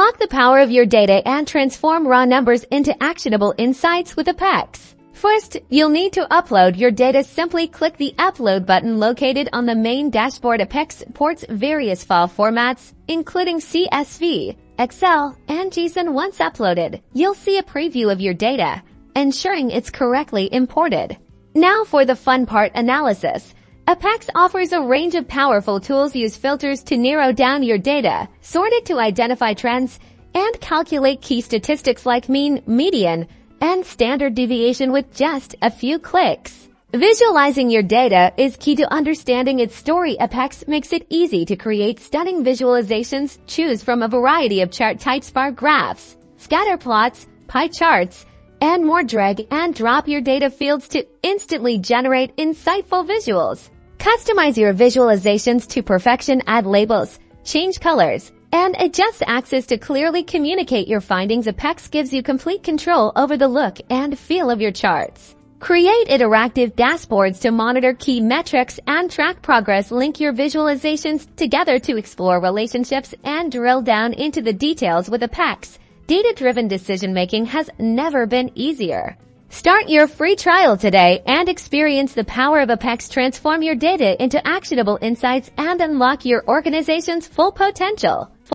Unlock the power of your data and transform raw numbers into actionable insights with UPHEX. First, you'll need to upload your data. Simply click the Upload button located on the main dashboard. UPHEX supports various file formats, including CSV, Excel, and JSON. Once uploaded, you'll see a preview of your data, ensuring it's correctly imported. Now for the fun part, analysis. UPHEX offers a range of powerful tools. Use filters to narrow down your data, sort it to identify trends, and calculate key statistics like mean, median, and standard deviation with just a few clicks. Visualizing your data is key to understanding its story. UPHEX makes it easy to create stunning visualizations. Choose from a variety of chart types: bar graphs, scatter plots, pie charts, and more. Drag and drop your data fields to instantly generate insightful visuals. Customize your visualizations to perfection. Add labels, change colors, and adjust axes to clearly communicate your findings. UPHEX gives you complete control over the look and feel of your charts. Create interactive dashboards to monitor key metrics and track progress. Link your visualizations together to explore relationships and drill down into the details with UPHEX. Data-driven decision-making has never been easier. Start your free trial today and experience the power of UPHEX. Transform your data into actionable insights and unlock your organization's full potential.